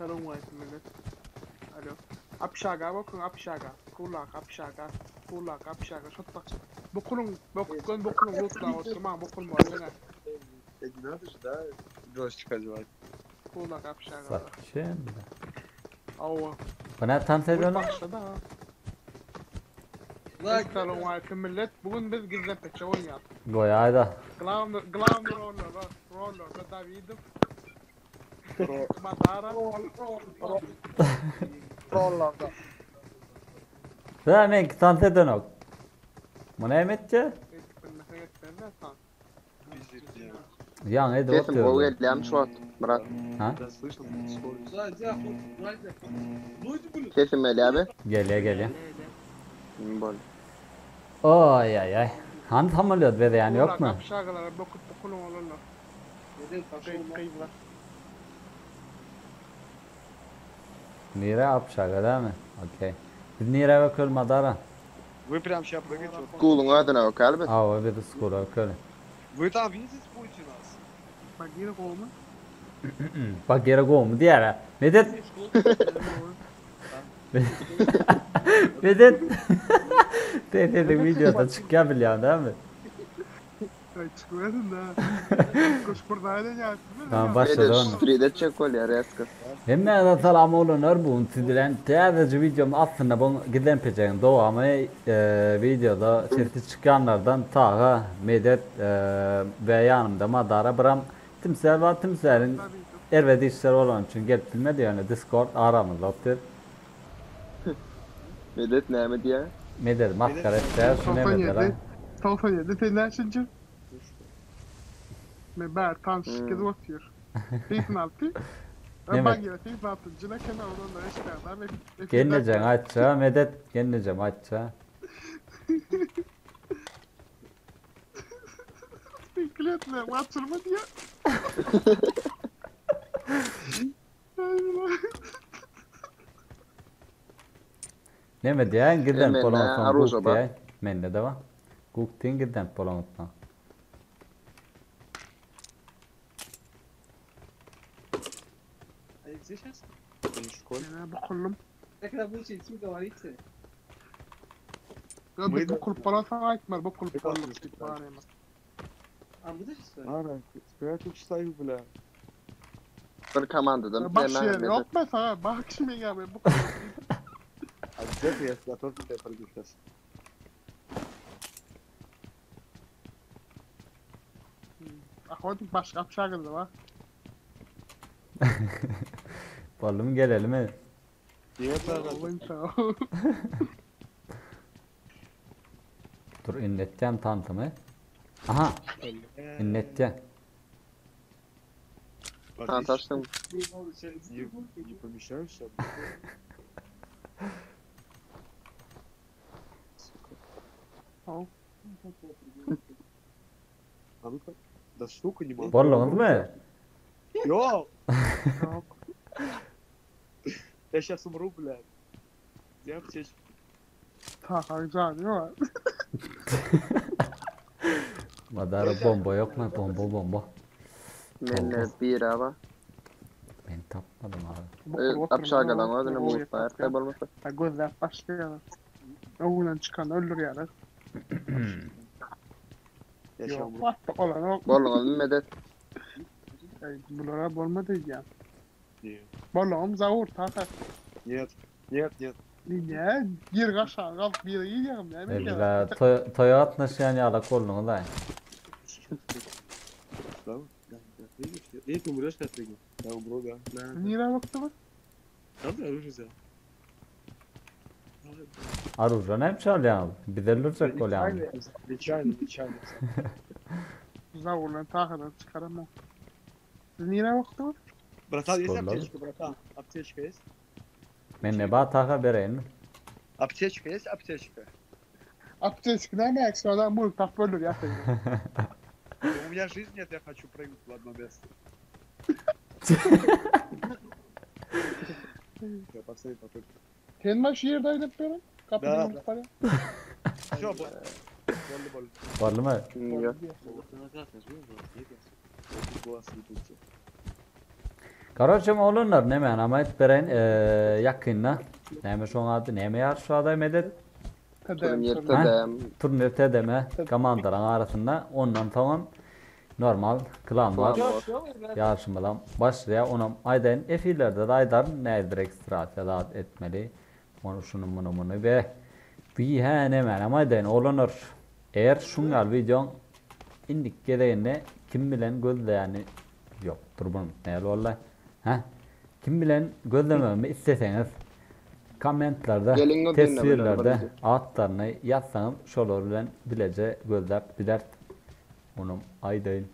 Selam aleyküm millet. Alo. Apşaga bakın apşaga. Kulak apşaga. Kulak apşaga. Şut bak. Bokulun lutla oturma bokul var sana. Не надо же, да, дождичка звать. Kulak apşaga. Satışın. Ava. Bana tam Bu sezonu. başladı ha. Selam aleyküm millet. Bugün biz gizli peçe oynayalım. Goy ayda. Glam roller da David. Madara. Rollarda. Da men tam sezonu. Bana emetçe? Пиздец, я. Yan edi Kesin o oturuyor. geldi şort bırak. Ha? Да, слышал, скоро. Kesin Meli abi. Geliyor. Bol. Oy ay ay. Han tam oluyor be yani yok mu? Apşagalara bokulun olurlar. Kıyılar. Nire apşaga değil mi? Okey. Biz nire bakıyorum madara. Вы прям сейчас прыгаете. вот. Kulun adına bak elbet. Aa bir de skor bakıyorum. Вы там видите, будете нас? Bak yine kovma. Bak yere go mu diğer. Medet. Medet. Dedi videoda çıkıyor biliyorsun değil mi? Ay çıkmadın da. Koş buradaydı ya. Tamam Ede başladı onu. street'e çek ol ya reskas. Hem de selam olunur bu unutturan teyzeci videom aslında bu giden peçeğin doğamı videoda sesi çıkanlardan Taha, Medet ve yanımda Madara Bram timsel var timselin ervedi işler olan için gelip bilmedi yani Discord aramızda otur. Medet ne diye? Medet maskara etler şu ne medara. 97 telaşıncı. Meber tanışık oturuyor. Teyfin altı. Ne Ben gene teyfin altıncına kenarından da eşkıyadan. Gelmeyeceksin açça Medet gelmeyeceğim açça. Bekletme batırma diye. Ne mi diyen giden Hemen polonuttan aruza kuk bak. diye. Menne de var. Kuk diyen giden polonuttan. А где сейчас? В школе. Yani bokullum. Когда будете идти, говорите. Biz bokul falan sana aitmer. Bokul Yok, falan. yok. Var ya. А будете что ли? Ара, спрятал стою, бля. Bir komandadan Bak hemen şey Medet. yok ben sana. Bak şimdi ya ben bokul. А где ты? Я готов к тебе прыгну сейчас. Akvatik başka bir şey geldi var. Oğlum gelelim mi? Нет, ара. Oğlum sağ ol. Dur inleteceğim tantımı. Aha inleteceğim. Ha taştım. Не получается. Не помещаешься? Tamam. А ну-ка. Да сука, не могу. Borluğunuz mu? Йоу! Yok. Я сейчас умру, блядь. Где аптечка? Ta güzel değil mi? Madara bomba yok mu? Bomba. Menne bir ama. Ben tapmadım abi. Apşagadan adına bu hayatta bulmuşlar. Ha gözler başlıyor. Oğlan çıkan ölür yani. Я сейчас Yok. умру. Bak olan o. Bolun Medet. Bunlara bolmadı ya. Нет. Bolum zavur takat. Нет. Нет. Niye? Bir kaşar kal bir yiyeceğim ya. Evla Toyota yani ala kolunu da. Да? Да. Видишь? И ты умрешь, когда прыгну. Я умру, да. Да. Niye baktı mı? Правда, оружие взял? Aruzca ne çalıyor? Bidelircek gol yani. Нечаянно. Zavurla takadan çıkaramam. Siz niye baktı mı? Братан, есть Скоро, аптечка, братан? Аптечка есть? Ben ne bağ taka vereyim. Аптечка есть? Аптечка. Aptesk ne demek? Sonradan bu taf ölür ya. У меня жизни нет, я хочу прыгнуть в одно место. Я пацаны попрыгну. Kendi başı yerdeydi hep böyle. Da. Kapıdan para. Всё, боль. Var mı? Yok. Вот ты назад нажми, вот, двигайся. Вот тут глаз не будете. Короче, oğlunlar ne men ama beren yakınna. Neme şoň ady, neme ýarşy ady medet. Turnirte Ha? de Turnirte deme komandaların arasında ondan tamam normal klanlar yarışım bilen başlaya onam aydan efillerde de aydar nädir ekstraat etmeli onu şunu bunu ve bir hene men ama aydan olanır eğer şungal videon indik geleyine kim bilen gözleyeni yok turbun ne vallahi ha kim bilen gözlememi isteseniz komentlarda Gelin o tesvirlerde dinlemeler adlarını yazsanım şolar bilen bilece gözlep biler onun aydayın.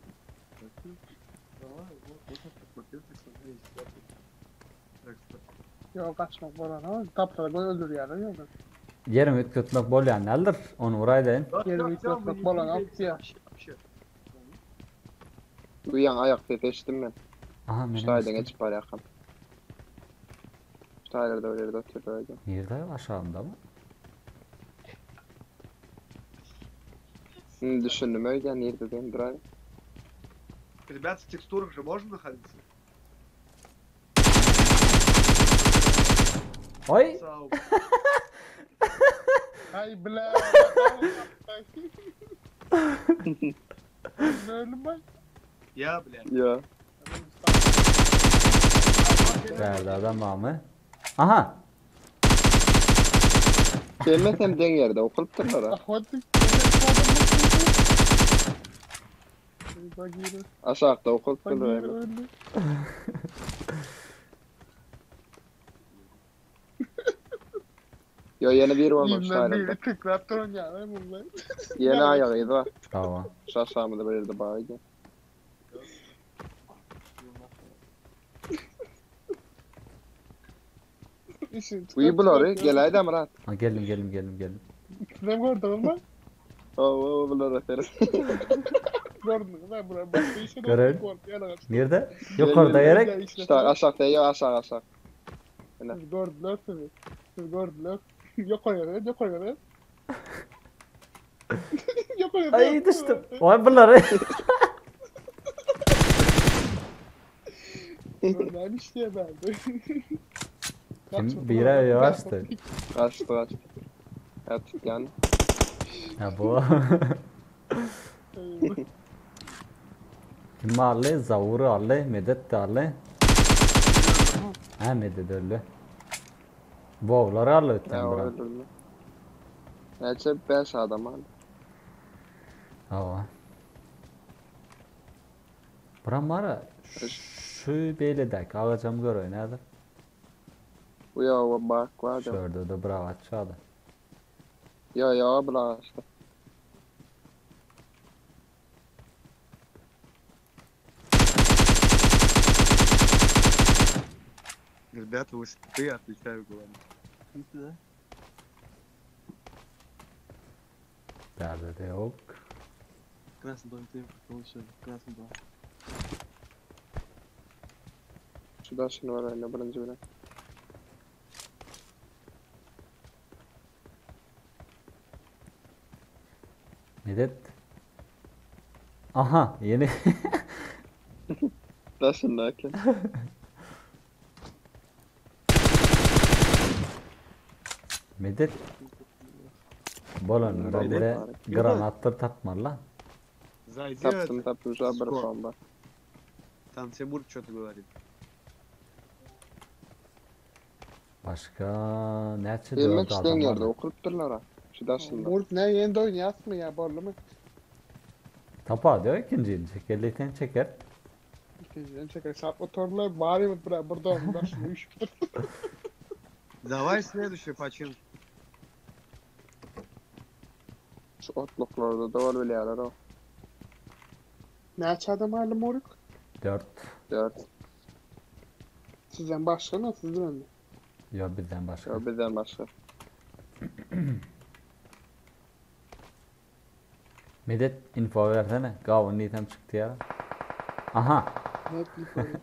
Yok kaçmak bana ama taptarak öldür yani yok. Yerim ütkötmek bolyan neldir? Onu vuraydayın. Yerim yükletmek bolan at ya. uyan ayak tepeştim ben. Aha Şaydan benim geçip var yakın. Şaylar da öyle oturuyor öyle. nerede aşağımda mı? Düşündüm öyle nerede ben durayım. Ребят, в текстурах же можно находиться? Oy! Сау. Hay bla. Böyle bak. Я, блядь. Ya. Geldi adam var mı? Aha! Gelmesem den yerde okulup durlar. Hadi. Bak yürü. Aşağıda okulup Bak yürü durlar. öldü. Yo yeni bir olmuş Yimden Şaylar'da. biri tekrar turun yani bunlar. Yeni ayağıydı var. Tamam. Şaşağımı da verirdi bağıydı. İşin Uyu buları gelaydı ama rahat. Ha, geldim. Ne gördün mü? Oo buları aferin. Gördün mü? Ben buraya başka işe Görelim. doğru. Nerede? Yukarıda yerek. İşte aşağıda ya aşağı. Siz gördüler sizi. Siz gördüler. Yok oraya. Yok oraya. Ay düştüm. Oy bunları. Ben işte verdi. Kim bira yavaştı. Kaçtı. Evet yani. Ha bu. Kim aldı? Zavur aldı. Medet de aldı. Ha medet öldü. Bovları aldı. Ya o öldürdü. Neyse 5 adam aldı. Hava. Buram var ya. Şu beyledek ağacım görüyor nedir? Uya o bak var da. Şurada da bravo aşağıda. Ya bula işte. Ребята, вы ты отвечаю, главное. Nerede de yok. Красный дом, ты получил. Красный дом. Şurada şimdi var öyle birinci bile. Medet. Aha yeni. Da şimdi hakem. Medet. Bolon Medet. bire granattır tapma lan. Зайди, Taptım şu an bir Skor. bomba. там Тимур что-то говорит. Başka neçe Gelmek dört isteyen adam yerde var. okurup durlar ha. Şurada şimdi. Murt ne yeni oyun yazmı ya borlu mu? Tapa diyor ikinciyi çekerlikten çeker. İkinciden çeker. Saat motorlar bari mi burada onlar şimdi üç. Давай следующий почин. Şu otluklarda da var böyle yerler o. Ne açadım halim moruk? 4. 4. Sizden başka mı sizden mi? Yok bizden başka. Ya bizden başka. Medet info versene. Gavun nitem çıktı ya. Aha. Net bir oyun.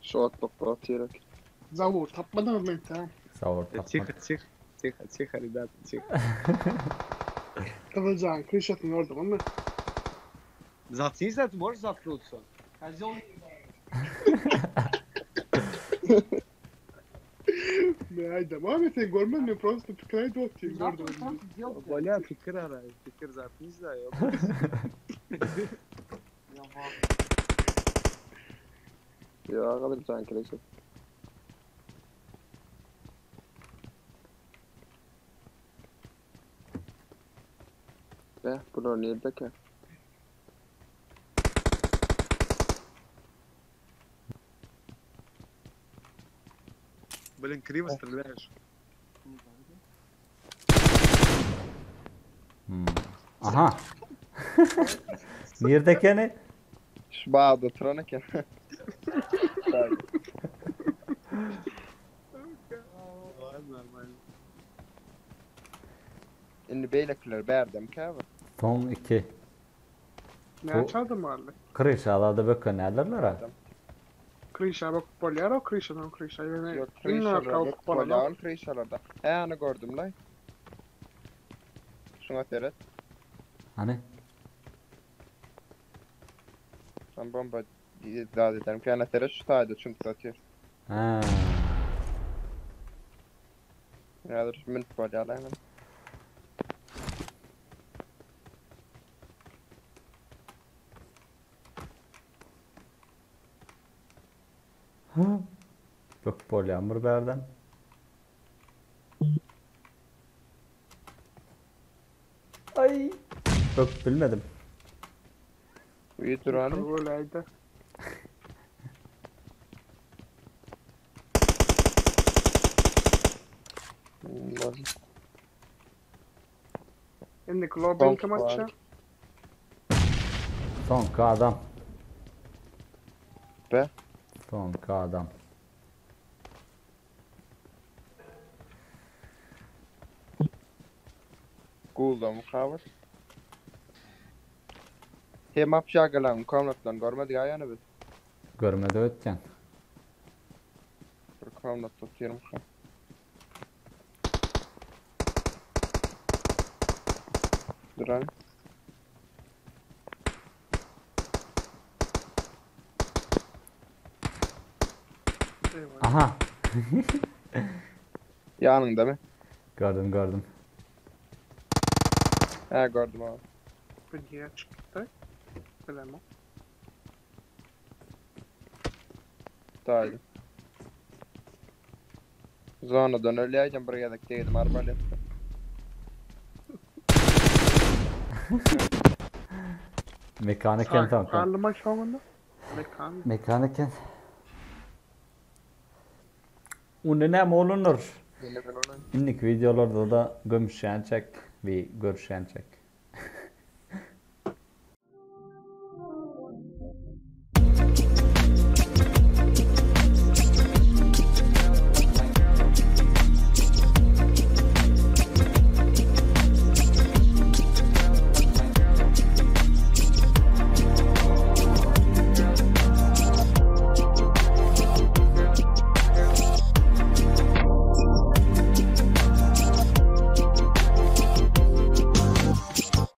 Şu otlukta atıyor. Zavur tapmadan mı tamam. Savur Тихо, tapma. тихо, ребята, тихо. Kılıcan kışatın orada ama. Заткнись, а ты можешь заткнуться? Козел. Hayda. Muhammed sen görmedin mi? Prosto fikraydı atayım. Zaten Gördüm. tam yok. Bana fikir arayın. Fikir zatınız da yok. Ya bak. Ya kadar sanki de çok. Bunlar nerede ki? Блин, криво стреляешь. Aha. Neredeki ne? Şu bağda oturan ki. Нормально. Inni beylikler berdim kava. Son 2. Ne Bu- açardın mahalle? Krişalarda bakın nelerler ha. Krişa bak polyer o krişadan krişa. Yani Yok inna krişalarda, kalk bana. polyan krişalarda. Onu gördüm lan. Şuna teret. Hani? Sen bomba iddia ederim ki ana teret şu tayda çünkü atıyor. Ha. Ya dur mint polyan lan. Yok polyamur berden. Ay. Yok bilmedim. İyi duranı. Öyleydi. Şimdi global kim açacak? Son adam. Be. Son adam. Gulda mukavır. Hem apşagalan mukamlatlan görmedi ya yani biz. Görmedi ötken. Bir mukamlat tutuyorum ki. Duran. Eyvallah. Aha. Yanında mı? Gördüm. He gördüm abi. Bir diye çıktı. Bilemem. Taydı. Zonadan öleyeceğim buraya da gittim arbalet. Mekaniken tamam. Karlıma şu anda. Mekan. Mekaniken. Onu ne olunur? Yine ben ona İndik videolarda da gömüşen çek ve görüşen çek.